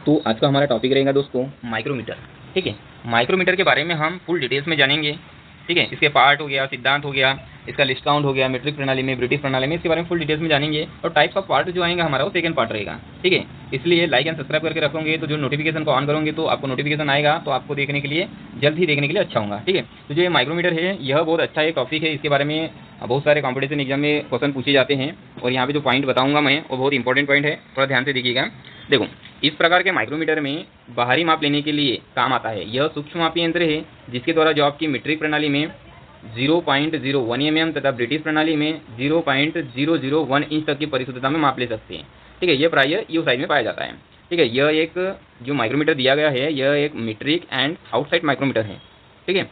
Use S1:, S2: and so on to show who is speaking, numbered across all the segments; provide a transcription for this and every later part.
S1: तो आज का हमारा टॉपिक रहेगा दोस्तों माइक्रोमीटर। ठीक है, माइक्रोमीटर के बारे में हम फुल डिटेल्स में जानेंगे। ठीक है, इसके पार्ट हो गया, सिद्धांत हो गया, इसका लिस्ट काउंट हो गया, मीट्रिक प्रणाली में, ब्रिटिश प्रणाली में, इसके बारे में फुल डिटेल्स में जानेंगे। और टाइप्स ऑफ पार्ट जो आएगा हमारा वो सेकंड पार्ट रहेगा। ठीक है, इसलिए लाइक एंड सब्सक्राइब करके रखोगे तो जो नोटिफिकेशन को ऑन करोगे तो आपको नोटिफिकेशन आएगा, तो आपको देखने के लिए जल्द ही देखने के लिए अच्छा होगा। ठीक है, तो जो ये माइक्रोमीटर है यह बहुत अच्छा एक टॉपिक है। इसके बारे में बहुत सारे कॉम्पिटिशन एग्जाम में क्वेश्चन पूछे जाते हैं और यहाँ पे जो पॉइंट बताऊंगा मैं वो बहुत इंपॉर्टेंट पॉइंट है, थोड़ा ध्यान से देखिएगा। देखो, इस प्रकार के माइक्रोमीटर में बाहरी माप लेने के लिए काम आता है। यह सूक्ष्म मापी यंत्र है जिसके द्वारा जो आपकी मीट्रिक प्रणाली में 0.01 mm तथा ब्रिटिश प्रणाली में 0.001 इंच तक की परिशुद्धता में माप ले सकते हैं। ठीक है, यह प्रायः यू साइज में पाया जाता है। ठीक है, यह एक जो माइक्रोमीटर दिया गया है यह एक मीट्रिक एंड आउटसाइड माइक्रोमीटर है। ठीक है,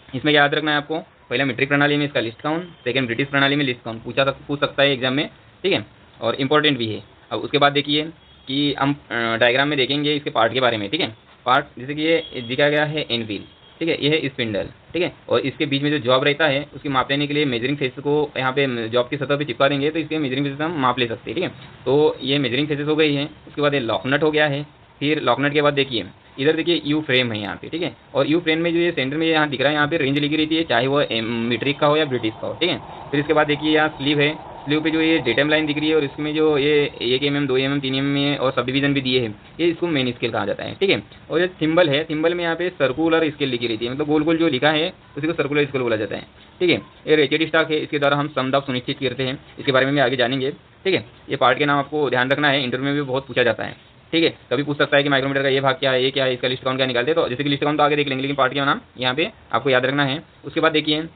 S1: इसमें याद रखना है आपको, पहला मीट्रिक प्रणाली में इसका लिस्ट काउंट, सेकंड ब्रिटिश प्रणाली में लिस्ट काउंट पूछ सकता है एग्जाम में। ठीक है, और इम्पोर्टेंट भी है। अब उसके बाद देखिए कि हम डायग्राम में देखेंगे इसके पार्ट के बारे में। ठीक है, पार्ट जैसे कि ये दिखाया गया है एन व्हील। ठीक है, ये है स्पिंडल। ठीक है, और इसके बीच में जो जॉब रहता है उसकी माप लेने के लिए मेजरिंग फेस को यहाँ पे जॉब की सतह पे चिपका देंगे तो इसके मेजरिंग फेस हम माप ले सकते हैं। ठीक है, तो ये मेजरिंग फेसेस हो गई है। उसके बाद ये लॉकनट हो गया है। फिर लॉकनट के बाद देखिए इधर देखिए यू फ्रेम है यहाँ पे। ठीक है, और यू फ्रेम में जो ये सेंटर में यहाँ दिख रहा है यहाँ पे रेंज लिखी रहती है, चाहे वो मीट्रिक का हो या ब्रिटिश का हो। ठीक है, फिर इसके बाद देखिए यहाँ स्लीव है। स्लीव पे जो ये डेटम लाइन दिख रही है और इसमें जो ये 1 mm 2 mm 3 mm में और सब डिवीजन भी दिए हैं, ये इसको मेन स्केल कहा जाता है। ठीक है, और ये थिम्बल है। थिम्बल में यहाँ पे सर्कुलर स्केल लिखी रहती है, मतलब गोल गोल जो लिखा है उसी को सर्कुलर स्केल बोला जाता है। ठीक है, ये रेचेड स्टॉक है, इसके द्वारा हम समदाब सुनिश्चित करते हैं। इसके बारे में भी आगे जानेंगे। ठीक है, ये पार्ट के नाम आपको ध्यान रखना है, इंटरव्यू में भी बहुत पूछा जाता है। ठीक है, कभी पूछ सकता है कि माइक्रोमीटर का ये भाग क्या है, ये क्या है, इसका लिस्ट काउंट क्या निकालते हैं। तो जैसे कि लिस्ट काउंट तो आगे देख लेंगे, लेकिन पार्ट का नाम यहाँ पे आपको याद रखना है। उसके बाद देखिए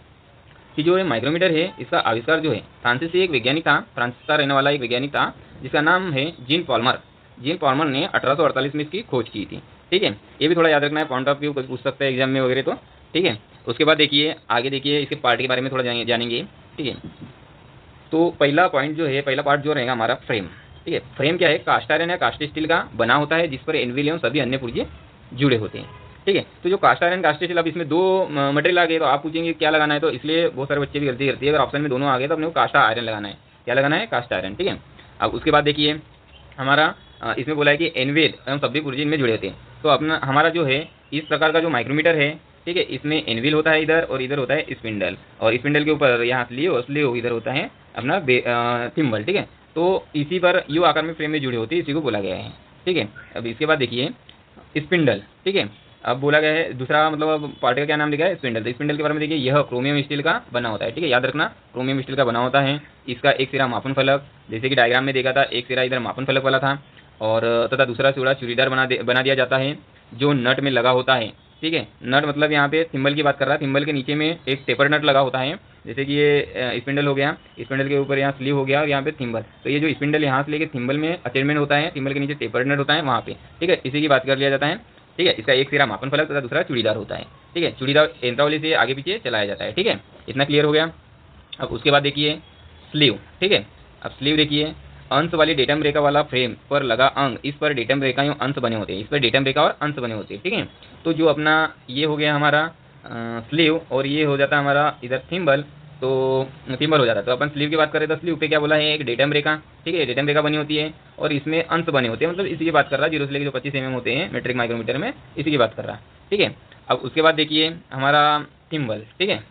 S1: कि जो ये माइक्रोमीटर है इसका आविष्कार जो है फ्रांसिस से एक वैज्ञानिक था, फ्रांसिस का रहने वाला एक वैज्ञानिक था जिसका नाम है जीन पॉल्मर। जीन पॉल्मर ने 1848 में इसकी खोज की थी। ठीक है, ये भी थोड़ा याद रखना है, पॉइंट ऑफ व्यू पूछ सकता है एग्जाम में वगैरह। तो ठीक है, उसके बाद देखिए आगे देखिए इसके पार्ट के बारे में थोड़ा जानेंगे। ठीक है, तो पहला पॉइंट जो है, पहला पार्ट जो रहेगा हमारा फ्रेम। ठीक है, फ्रेम क्या है, कास्ट आयरन या कास्ट स्टील का बना होता है जिस पर एनविल एवं सभी अन्य पुर्जे जुड़े होते हैं। ठीक है, तो जो कास्ट आयरन कास्ट स्टील, अब इसमें दो मटेरियल आ गए तो आप पूछेंगे क्या लगाना है, तो इसलिए बहुत सारे बच्चे भी गलती करती है। अगर ऑप्शन में दोनों आ गए तो अपने को कास्ट आयरन लगाना है। क्या लगाना है, कास्ट आयरन। ठीक है, अब उसके बाद देखिए हमारा इसमें बोला है कि एनविल एवं सभी पुर्जे इनमें जुड़े होते हैं। तो अपना हमारा जो है इस प्रकार का जो माइक्रोमीटर है, ठीक है, इसमें एनविल होता है इधर और इधर होता है स्पिंडल, और स्पिंडल के ऊपर यहाँ स्लीव और स्लीव इधर होता है अपना थिम्बल। ठीक है, तो इसी पर यू आकार में फ्रेम में जुड़ी होती है, इसी को बोला गया है। ठीक है, अब इसके बाद देखिए स्पिंडल। ठीक है, अब बोला गया है दूसरा, मतलब अब पार्ट का क्या नाम लिखा है, स्पिंडल। तो स्पिंडल के बारे में देखिए यह क्रोमियम स्टील का बना होता है। ठीक है, याद रखना क्रोमियम स्टील का बना होता है। इसका एक सिरा मापन फलक, जैसे कि डायग्राम में देखा था, एक सिरा इधर मापन फलक वाला था और तथा दूसरा सिरा चूड़ीदार बना दिया जाता है जो नट में लगा होता है। ठीक है, नट मतलब यहाँ पे थिम्बल की बात कर रहा है, थिम्बल के नीचे में एक टेपर नट लगा होता है। जैसे कि ये स्पिंडल हो गया, स्पिंडल के ऊपर यहाँ स्लीव हो गया और यहाँ पे थिम्बल। तो ये जो स्पिंडल यहाँ से लेके थिम्बल में अटैचमेंट होता है, थिम्बल के नीचे टेपर नट होता है वहाँ पे। ठीक है, इसी की बात कर लिया जाता है। ठीक है, इसका एक सिरा मापन फलक तथा दूसरा चूड़ीदार होता है। ठीक है, चूड़ीदार यंत्रावली से आगे पीछे चलाया जाता है। ठीक है, इतना क्लियर हो गया। अब उसके बाद देखिए स्लीव। ठीक है, अब स्लीव देखिए अंश वाली डेटम रेखा वाला फ्रेम पर लगा अंग, इस पर डेटम रेखा एवं अंश बने होते हैं, इस पर डेटम रेखा और अंश बने होते हैं। ठीक है, तो जो अपना ये हो गया हमारा स्लीव और ये हो जाता है हमारा इधर थिम्बल, तो थिम्बल हो जाता है। तो अपन स्लीव की बात करें तो स्लीव पे क्या बोला है, एक डेटम रेखा। ठीक है, डेटम रेखा बनी होती है और इसमें अंश बने होते हैं, मतलब इसी की बात कर रहा है, 0 से लेकर जो 25 mm होते हैं मीट्रिक माइक्रोमीटर में, इसी की बात कर रहा है। ठीक है, अब उसके बाद देखिए हमारा थिम्बल। ठीक है,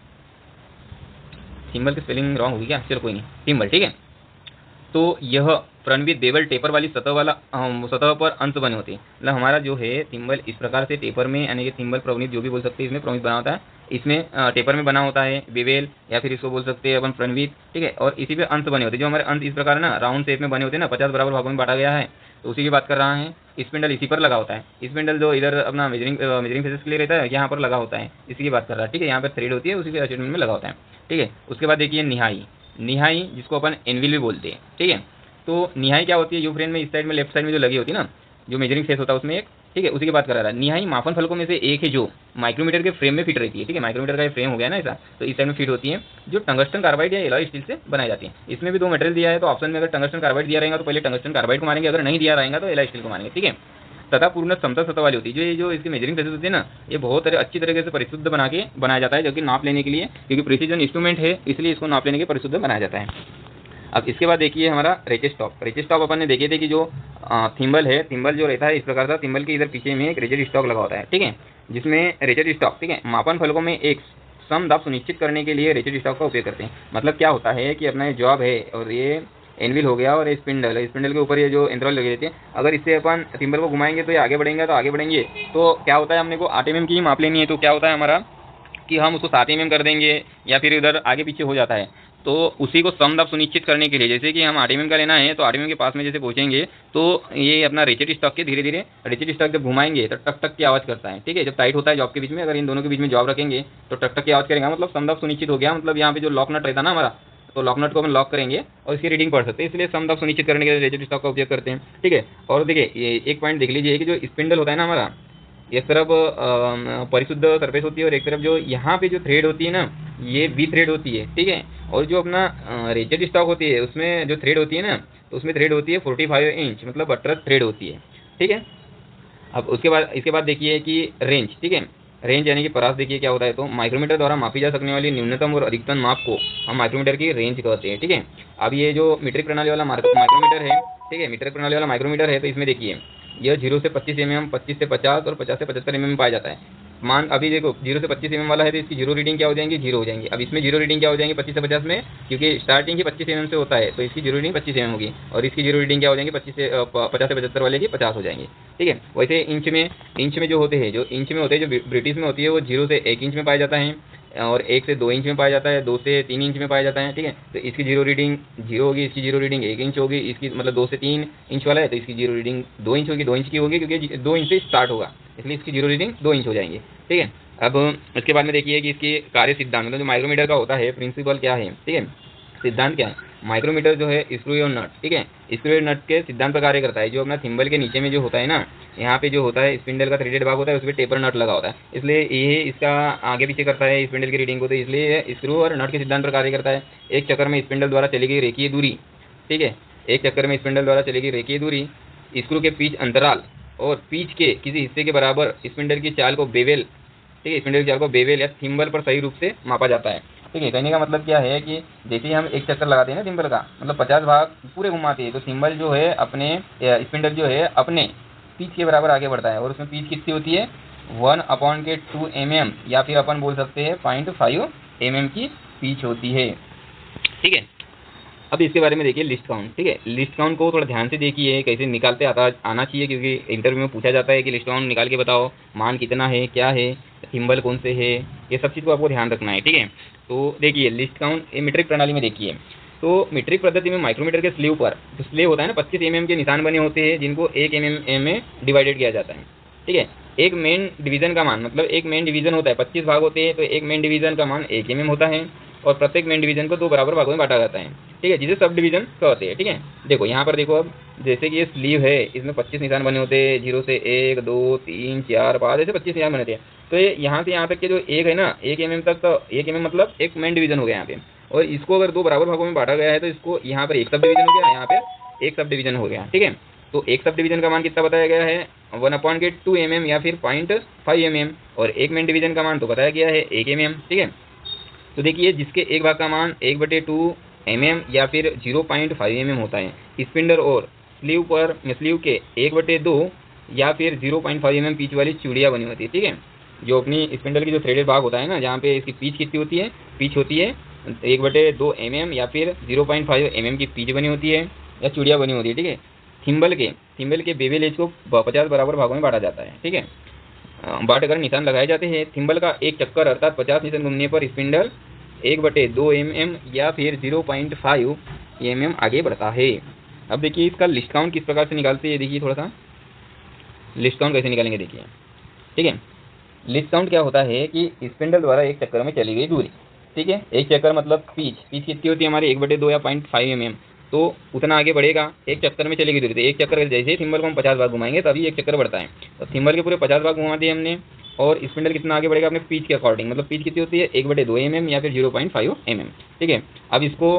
S1: थिम्बल की स्पेलिंग रॉन्ग होगी क्या, चलो कोई नहीं, थिम्बल। ठीक है, तो यह प्रणवित बेवल टेपर वाली सतह पर अंश बने होते हैं। मतलब हमारा जो है थिम्बल इस प्रकार से टेपर में, यानी कि थिम्बल प्रवणित जो भी बोल सकते हैं, इसमें प्रवणित बना होता है, इसमें टेपर में बना होता है बेवेल, या फिर इसको बोल सकते हैं अपन प्रणवित। ठीक है, और इसी पे अंश बने होते हैं। जो हमारे अंश इस प्रकार ना राउंड शेप में बने होते हैं ना, 50 बराबर भागों में बांटा गया है, तो उसी की बात कर रहा है। स्पिंडल इसी पर लगा होता है, स्पिंडल जो इधर अपना मेजरिंग फेसेस के लिए रहता है यहाँ पर लगा होता है, इसी की बात कर रहा है। ठीक है, यहाँ पर थ्रेड होती है, उसी के अटैचमेंट में लगा होता है। ठीक है, उसके बाद देखिए निहाई। निहाई जिसको अपन एनविल भी बोलते हैं। ठीक है, तो निहाई क्या होती है, यू फ्रेम में इस साइड में लेफ्ट साइड में जो लगी होती है ना, जो मेजरिंग फेस होता है उसमें एक। ठीक है, उसी की बात कर रहा था। निहाई मापन फलकों में से एक है जो माइक्रोमीटर के फ्रेम में फिट रहती है। ठीक है, माइक्रोमीटर का ये फ्रेम हो गया ना ऐसा, तो इस साइड में फिट होती है, जो टंगस्टन कार्बाइड या एलॉय स्टील से बनाई जाती है। इसमें भी दो मटेरियल दिया है, तो ऑप्शन में अगर टंगस्टन कार्बाइड दिया रहेगा तो पहले टंगस्टन कार्बाइड को मारेंगे, अगर नहीं दिया रहेगा तो एलॉय स्टील को मारेंगे। ठीक है, तथा पूर्ण समतल सतह वाली होती है। जो इसकी मेजरिंग फेसेस होती है ना, ये बहुत अच्छी तरीके से परिशुद्ध बनाया जाता है, जो कि नाप लेने के लिए, क्योंकि प्रिसीजन इंस्ट्रूमेंट है इसलिए इसको नाप लेने के परिशुद्ध बनाया जाता है। अब इसके बाद देखिए हमारा रेचेस स्टॉक। रेचेस स्टॉक अपन ने देखे थे कि जो थिम्बल है, थिम्बल जो रहता है इस प्रकार का, थिम्बल के इधर पीछे में एक रेचेस स्टॉक लगा होता है, ठीक है, जिसमें रेचेस स्टॉक, ठीक है, मापन फलकों में एक सम दाब सुनिश्चित करने के लिए रेचेस स्टॉक का उपयोग करते हैं। मतलब क्या होता है कि अपना ये जॉब है और ये एनविल हो गया और ये स्पिंडल है, स्पिंडल के ऊपर ये जो इंटरवल लगे रहते हैं, अगर इससे अपन थिम्बल को घुमाएंगे तो ये आगे बढ़ेंगे, तो आगे बढ़ेंगे तो क्या होता है, हमने को 8 mm की माप लेनी है, तो क्या होता है हमारा कि हम उसको 7 mm कर देंगे या फिर इधर आगे पीछे हो जाता है। तो उसी को समदाब सुनिश्चित करने के लिए, जैसे कि हम 8 mm का लेना है तो 8 mm के पास में जैसे पहुंचेंगे तो ये अपना रेचेट स्टॉक के धीरे धीरे रेचेट स्टॉक जब घुमाएंगे तो टक टक की आवाज़ करता है, ठीक है, जब टाइट होता है जॉब के बीच में, अगर इन दोनों के बीच में जॉब रखेंगे तो टक टक की आवाज़ करेगा, मतलब समदाब सुनिश्चित हो गया। मतलब यहाँ पे जो लॉक नट रहता है ना हमारा, तो लॉक नट को हम लॉक करेंगे और इसकी रीडिंग पढ़ सकते हैं, इसलिए समदाब सुनिश्चित करने के लिए रेचेट स्टॉक का उपयोग करते हैं, ठीक है। और देखिए ये एक पॉइंट देख लीजिए कि जो स्पिंडल होता है ना हमारा, एक तरफ परिशुद्ध सरफेस होती है और एक तरफ जो यहाँ पे जो थ्रेड होती है ना, ये वी थ्रेड होती है, ठीक है। और जो अपना रेचेट स्टॉक होती है उसमें जो थ्रेड होती है ना, तो उसमें थ्रेड होती है 45 इंच, मतलब बटरस थ्रेड होती है, ठीक है। अब उसके बाद इसके बाद देखिए कि रेंज, ठीक है, रेंज यानी कि परास देखिए क्या होता है, तो माइक्रोमीटर द्वारा मापी जा सकने वाली न्यूनतम और अधिकतम माप को हम माइक्रोमीटर की रेंज कहते हैं, ठीक है। अब ये जो मीट्रिक प्रणाली वाला माइक्रोमीटर है, ठीक है, मीट्रिक प्रणाली वाला माइक्रोमीटर है, तो इसमें देखिए यह 0 से 25 mm, 25 से 50 और 50 से 75 mm पाया जाता है। मान अभी देखो 0 से 25 mm वाला है तो इसकी जीरो रीडिंग क्या हो जाएंगी, जीरो हो जाएंगी। अब इसमें जीरो रीडिंग क्या हो जाएंगी 25 से 50 में, क्योंकि स्टार्टिंग ही 25 mm से होता है तो इसकी जीरो रीडिंग 25 mm होगी, और इसकी जीरो रीडिंग क्या हो जाएंगी 50 से 75 वाले की 50 हो जाएंगी, ठीक है। वैसे इंच में जो होते हैं, जो इंच में होते हैं, जो ब्रिटिश में होती है वो 0 से 1 इंच में पाया जाता है, और 1 से 2 इंच में पाया जाता है, 2 से 3 इंच में पाया जाता है, ठीक है। तो इसकी जीरो रीडिंग 0 होगी, इसकी जीरो रीडिंग 1 इंच होगी, इसकी मतलब 2 से 3 इंच वाला है तो इसकी जीरो रीडिंग 2 इंच होगी, 2 इंच की होगी क्योंकि 2 इंच से स्टार्ट होगा, इसलिए इसकी जीरो रीडिंग 2 इंच हो जाएंगे, ठीक है। अब इसके बाद में देखिए कि इसकी कार्य सिद्धांत, मतलब जो माइक्रोमीटर का होता है प्रिंसिपल क्या है, ठीक है, सिद्धांत क्या है। माइक्रोमीटर जो है स्क्रू और नट, ठीक है, स्क्रू और नट के सिद्धांत पर कार्य करता है। जो अपना थिम्बल के नीचे में जो होता है ना, यहाँ पे जो होता है स्पिंडल का थ्रेडेड भाग होता है, उसमें टेपर नट लगा होता है, इसलिए ये इसका आगे पीछे करता है स्पिंडल की रीडिंग को, तो इसलिए स्क्रू और नट के सिद्धांत पर कार्य करता है। एक चक्कर में स्पिंडल द्वारा चली गई रेखीय दूरी, ठीक है, एक चक्कर में स्पिंडल द्वारा चली गई रेखीय दूरी स्क्रू के पीच अंतराल और पीच के किसी हिस्से के बराबर स्पिंडल की चाल को बेवेल, ठीक है, स्पिंडल की चाल को बेवेल या थिम्बल पर सही रूप से मापा जाता है, ठीक है। कहने का मतलब क्या है कि जैसे ही हम एक चक्कर लगाते हैं ना थिम्बल का, मतलब 50 भाग पूरे घुमाते हैं, तो थिम्बल जो है अपने स्पिंडल जो है अपने पीच के बराबर आगे बढ़ता है, और उसमें पीच कितनी होती है 1/2 mm, या फिर अपन बोल सकते हैं 0.5 mm की पीच होती है, ठीक है। अब इसके बारे में देखिए लिस्ट काउंट, ठीक है, लिस्ट काउंट को थोड़ा ध्यान से देखिए कैसे निकालते आना चाहिए, क्योंकि इंटरव्यू में पूछा जाता है कि लिस्ट काउंट निकाल के बताओ, मान कितना है, क्या है, थिम्बल कौन से है, ये सब चीज़ को आपको ध्यान रखना है, ठीक है। तो देखिए लिस्ट काउंट मीट्रिक प्रणाली में देखिए, तो मीट्रिक पद्धति में माइक्रोमीटर के स्लीव पर जो स्लीव होता है ना 25 mm के निशान बने होते हैं, जिनको 1 mm में डिवाइडेड किया जाता है, ठीक है। एक मेन डिवीजन का मान, मतलब एक मेन डिवीजन होता है, 25 भाग होते हैं, तो एक मेन डिवीजन का मान 1 mm होता है, और प्रत्येक मेन डिवीजन को 2 बराबर भागों में बांटा जाता है, ठीक है, जिसे सब डिवीजन कहते हैं, ठीक है। देखो यहाँ पर देखो, अब जैसे कि ये स्लीव है, इसमें 25 निशान बने होते हैं, 0 से 1 2 3 4 5 ऐसे 25 निशान बने थे। तो ये यहाँ से यहाँ तक के जो एक है ना 1 mm तक, तो 1 mm मतलब एक मेन डिवीजन हो गया यहाँ पे, और इसको अगर 2 बराबर भागों में बांटा गया है तो इसको यहाँ पर एक सब डिवीजन हो गया, यहाँ पे एक सब डिवीजन हो गया, ठीक है। तो एक सब डिवीजन का मान कितना बताया गया है 1/2 mm या फिर 0.5 mm, और एक मेन डिवीजन का मान तो बताया गया है 1 mm, ठीक है। तो देखिए जिसके एक भाग का मान 1/2 mm या फिर 0.5 mm होता है, स्पिंडल और स्लीव के 1/2 या फिर 0.5 mm पीच वाली चूड़ियाँ बनी होती है, ठीक है। जो अपनी स्पिंडल की जो थ्रेडेड भाग होता है ना, जहाँ पे इसकी पीच कितनी होती है, पीच होती है 1/2 mm या फिर 0.5 mm की पीच बनी होती है या चूड़ियाँ बनी होती है, ठीक है। थिम्बल के बेवेल एज को 50 बराबर भागों में बांटा जाता है, ठीक है, बांट कर निशान लगाए जाते हैं। थिम्बल का एक चक्कर अर्थात 50 निशान घूमने पर स्पिंडल 1/2 mm या फिर 0.5 mm आगे बढ़ता है। अब देखिए इसका लिस्ट काउंट किस प्रकार से निकालते हैं, देखिए थोड़ा सा लिस्ट काउंट कैसे निकालेंगे देखिए, ठीक है। लिस्ट काउंट क्या होता है कि स्पिंडल द्वारा एक चक्कर में चली गई दूरी, ठीक है, एक चक्कर मतलब पीच कितनी होती है हमारी 1/2 या 0.5 mm, तो उतना आगे बढ़ेगा, एक चक्कर में चलेगी दूरी। तो एक चक्कर जैसे ही थिम्बल को हम 50 बार घुमाएंगे तभी एक चक्कर बढ़ता है, तो थिम्बल के पूरे 50 बार घुमा दिए हमने, और स्पिंडल कितना आगे बढ़ेगा अपने पीच के अकॉर्डिंग, मतलब पीच कितनी होती है 1/2 mm या फिर 0.5 mm, ठीक है। अब इसको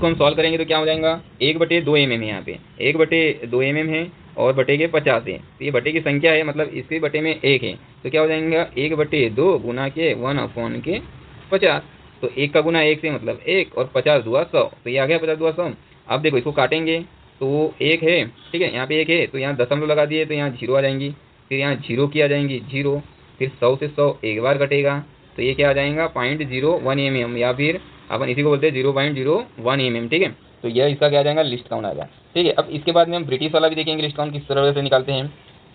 S1: हम सॉल्व करेंगे तो क्या हो जाएगा 1/2 mm है, यहाँ पे 1/2 mm है और बटे के 50 है, तो ये बटे की संख्या है, मतलब इसके बटे में 1 है, तो क्या हो जाएगा 1/2 गुना के 1/50, तो 1 का गुना 1 से मतलब 1 और 50 दुआ 100, तो ये आ गया 50 दुआ 100। अब देखो इसको काटेंगे तो 1 है, ठीक है, यहाँ पे 1 है तो यहाँ दशमलव लगा दिए तो यहाँ 0 आ जाएंगी, फिर यहाँ 0 की आ जाएंगी 0, फिर 100 से 100 एक बार कटेगा तो ये क्या आ जाएगा 0.01 mm, या फिर अपन इसी को बोलते हैं 0.01 mm, ठीक है। तो यह इसका क्या आ जाएगा लिस्ट काउंट आएगा, ठीक है। अब इसके बाद में हम ब्रिटिश वाला भी देखेंगे लिस्ट काउंट किस तरह से निकालते हैं।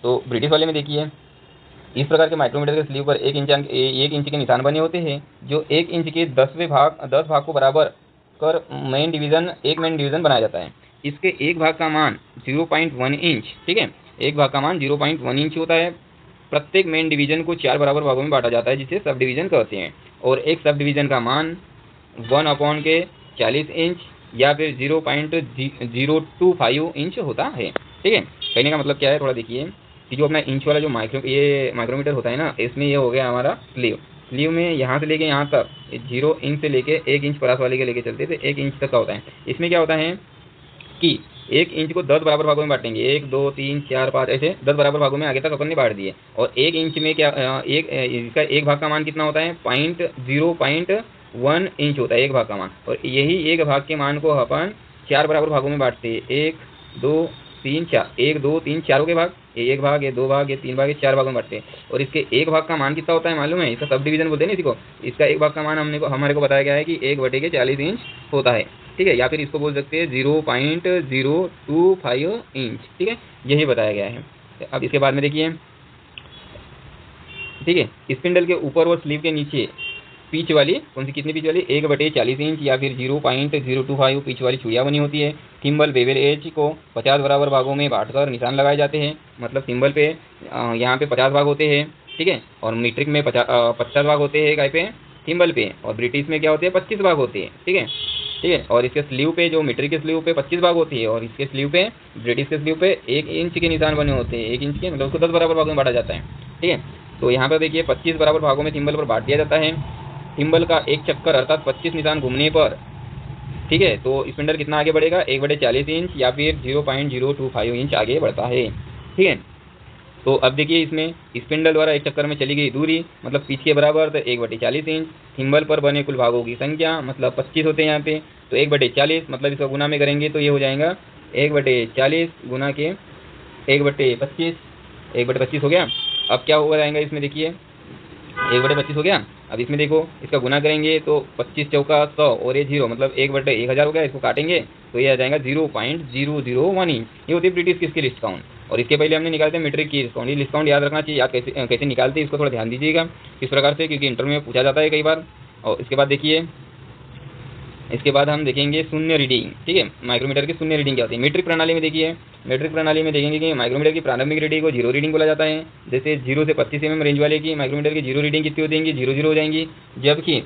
S1: तो ब्रिटिश वाले में देखिए इस प्रकार के माइक्रोमीटर के स्लीव पर 1 इंच के निशान बने होते हैं जो 1 इंच के 10 भाग को बराबर कर एक मेन डिवीजन बनाया जाता है। इसके एक भाग का मान 0.1 इंच, ठीक है, एक भाग का मान 0.1 इंच होता है। प्रत्येक मेन डिवीजन को 4 बराबर भागों में बांटा जाता है जिसे सब डिवीजन कहते हैं, और एक सब डिवीजन का मान 1/40 इंच या फिर 0.025 इंच होता है, ठीक है। कहने का मतलब क्या है, थोड़ा देखिए कि जो अपना इंच वाला जो माइक्रोमीटर होता है ना, इसमें ये हो गया हमारा स्लीव में यहाँ से लेके यहाँ तक 0 इंच से लेके 1 इंच परास वाले के लेके चलते तो 1 इंच तक का होता है। इसमें क्या होता है कि 1 इंच को 10 बराबर भागों में बांटेंगे, 1 2 3 4 5 ऐसे 10 बराबर भागों में आगे तक अपन ने बांट दिए। और 1 इंच में क्या इसका एक भाग का मान कितना होता है 0.1 इंच होता है एक भाग का मान, और यही एक भाग के मान को अपन 4 बराबर भागों में बांटते हैं, 1 2 3 4, 1 2 3 4 के भाग, ये 1 भाग, ये 2 भाग, ये 3 भाग, ये 4 भागों में बांटते हैं। और इसके एक भाग का मान कितना होता है मालूम है, इसका सब डिवीजन बोलते हैं ना इसी को। इसका एक भाग का मान हमारे को बताया गया है कि 1/40 इंच होता है, ठीक है, या फिर इसको बोल सकते हैं 0.025 इंच, ठीक है, यही बताया गया है। अब इसके बाद में देखिए, ठीक है, स्पिंडल के ऊपर और स्लीव के नीचे पिच वाली कौन सी कितनी पिच वाली 1/40 इंच या फिर 0.025 पिच वाली छुरियाँ बनी होती है। थिम्बल बेवल एज को 50 बराबर भागों में बांटकर निशान लगाए जाते हैं, मतलब थिम्बल पे यहाँ पे 50 भाग होते हैं, ठीक है, और मीट्रिक में 50 भाग होते हैं गाय पे थिम्बल पे, और ब्रिटिश में क्या होते हैं 25 भाग होते हैं, ठीक है, ठीक है। और इसके स्लीव पे जो मीट्रिक के स्लीव पे 25 भाग होती है, और इसके स्लीव पे ब्रिटिश के स्लीव पे 1 इंच के निशान बने होते हैं, 1 इंच के मतलब उसको 10 बराबर भागों में बांटा जाता है, ठीक है। तो यहाँ पर देखिए 25 बराबर भागों में थिम्बल पर बांट दिया जाता है। थिम्बल का एक चक्कर अर्थात 25 निशान घूमने पर, ठीक है, तो स्पिंडल कितना आगे बढ़ेगा 1/40 इंच या फिर 0.025 इंच आगे बढ़ता है, ठीक है। तो अब देखिए इसमें स्पिंडल द्वारा एक चक्कर में चली गई दूरी मतलब पिच के बराबर, तो 1/40 इंच। थिम्बल पर बने कुल भागों की संख्या मतलब 25 होते हैं यहाँ पे, तो 1/40 मतलब इसका गुना में करेंगे तो ये हो जाएगा 1/40 गुना के 1/25, 1/25 हो गया। अब क्या हो जाएगा इसमें देखिए 1/25 हो गया। अब इसमें देखो इसका गुना करेंगे तो 25 चौका 100 और ये 0 मतलब 1/1000 हो गया। इसको काटेंगे तो ये आ जाएगा 0.001 इंच। ये होती है ब्रिटिश किसकी लिस्ट काउंट। और इसके पहले हमने निकालते हैं मीट्रिक की लिस्ट काउंट। ये लिस्ट काउंट याद रखना चाहिए, याद कैसे निकालते हैं इसको थोड़ा ध्यान दीजिएगा किस प्रकार से, क्योंकि इंटरव्यू में पूछा जाता है कई बार। और इसके बाद देखिए, इसके बाद हम देखेंगे शून्य रीडिंग, ठीक है, माइक्रोमीटर की शून्य रीडिंग क्या होती है। मीट्रिक प्रणाली में देखिए, मीट्रिक प्रणाली में देखेंगे कि माइक्रोमीटर की प्रारंभिक रीडिंग को 0 रीडिंग बोला जाता है। जैसे 0 से 25 mm रेंज वाले की माइक्रोमीटर की 0 रीडिंग कितनी हो जाएंगी 0 हो जाएंगी, जबकि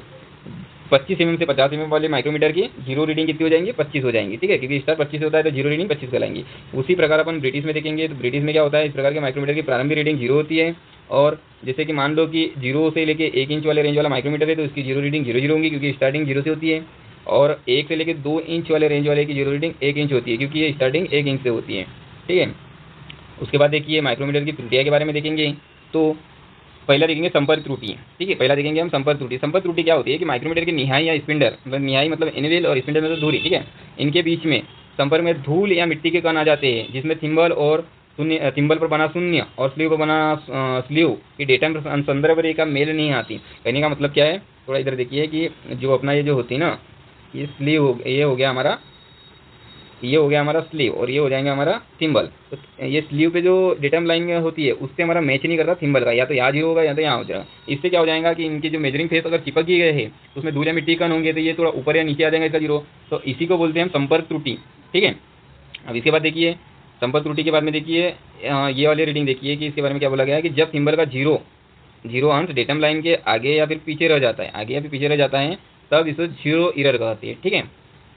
S1: 25 mm से 50 mm वाले माइक्रोमीटर की 0 रीडिंग कितनी हो जाएंगी 25 हो जाएंगी, ठीक है, क्योंकि स्टार 25 होता है तो 0 रीडिंग 25 कहलाएंगी। उसी प्रकार अपन ब्रिटिश में देखेंगे तो ब्रिटिश में क्या होता है, इस प्रकार के माइक्रोमीटर की प्रारंभिक रीडिंग 0 होती है। और जैसे कि मान लो कि 0 से लेके 1 इंच वाले रेंज वाला माइक्रोमीटर है तो उसकी 0 रीडिंग 0 होंगी क्योंकि स्टार्टिंग 0 से होती है। और 1 से लेके 2 इंच वाले रेंज वाले की 0 रीडिंग 1 इंच होती है क्योंकि ये स्टार्टिंग 1 इंच से होती है, ठीक है। उसके बाद देखिए माइक्रोमीटर की त्रुटियाँ के बारे में देखेंगे तो पहला देखेंगे संपर्क त्रुटि, ठीक है, पहला देखेंगे हम संपर्क त्रुटि। संपर्क त्रुटि क्या होती है कि माइक्रोमीटर की निहाई या स्पिंडल मतलब निहाई मतलब एनिवेल और स्पिंडल मतलब दूरी, ठीक है, इनके बीच में संपर्क में धूल या मिट्टी के कण आ जाते हैं जिसमें थिम्बल और शून्य, थिम्बल पर बना शून्य और स्लीव पर बना स्लीव की डेटम संदर्भ रेखा मेल नहीं आती। कहने का मतलब क्या है, थोड़ा इधर देखिए कि जो अपना ये जो होती है ना, ये स्लीव ये हो गया हमारा, ये हो गया हमारा स्लीव और ये हो जाएगा हमारा थिम्बल। तो ये स्लीव पे जो डेटम लाइन होती है उससे हमारा मैच नहीं करता थिम्बल का, या तो यहाँ 0 होगा या तो यहाँ हो जाएगा। इससे क्या हो जाएगा कि इनके जो मेजरिंग फेस अगर चिपक ही गए हैं तो उसमें धूल या मिट्टी कण होंगे तो ये थोड़ा ऊपर या नीचे आ जाएगा इसका 0, तो इसी को बोलते हैं हम संपर्क त्रुटि, ठीक है। अब इसके बाद देखिए संपर्क त्रुटि के बाद में देखिए ये वाली रीडिंग देखिए कि इसके बारे में क्या बोला गया है कि जब थिम्बल का 0 अंश डेटम लाइन के आगे या फिर पीछे रह जाता है, आगे या फिर पीछे रह जाता है तब इसे 0 एरर कहती है, ठीक है।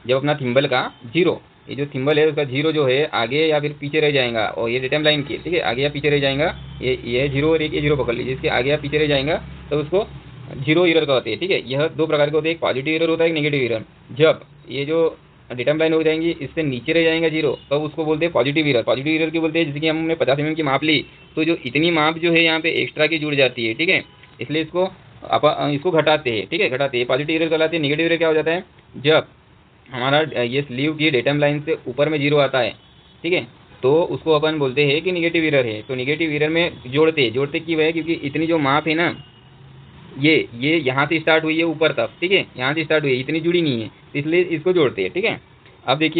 S1: जब अपना थिम्बल का 0, ये जो थिम्बल है उसका 0 जो है आगे या फिर पीछे रह जाएगा, और ये डेटम लाइन की, ठीक है, आगे या पीछे रह जाएगा, ये 0 और ये 0 पकड़ लीजिए, इसके आगे या पीछे रह जाएगा तो उसको 0 एरर कहते हैं, ठीक है। यह 2 प्रकार के होते हैं, एक पॉजिटिव एरर होता है, एक नेगेटिव एरर। जब ये जो डेटम लाइन हो जाएंगी इससे नीचे रह जाएगा 0 तब उसको बोलते हैं पॉजिटिव एरर। पॉजिटिव एरर की बोलते हैं जैसे कि हमने 50 mm की माप ली तो जो इतनी माप जो है यहाँ पे एक्स्ट्रा की जुड़ जाती है, ठीक है, इसलिए इसको इसको घटाते हैं, ठीक है, घटाते हैं, पॉजिटिव एरर कहलाती है। नेगेटिव एरर क्या हो जाता है, जब हमारा ये स्लीव की डेटम लाइन से ऊपर में 0 आता है, ठीक है, तो उसको अपन बोलते हैं कि निगेटिव एरर है। तो निगेटिव एरर में जोड़ते की वजह, क्योंकि इतनी जो माप है ना, ये यहाँ से स्टार्ट हुई है ऊपर तक, ठीक है, यहाँ से स्टार्ट हुई है, इतनी जुड़ी नहीं है, इसलिए इसको जोड़ते हैं, ठीक है। अब देखिए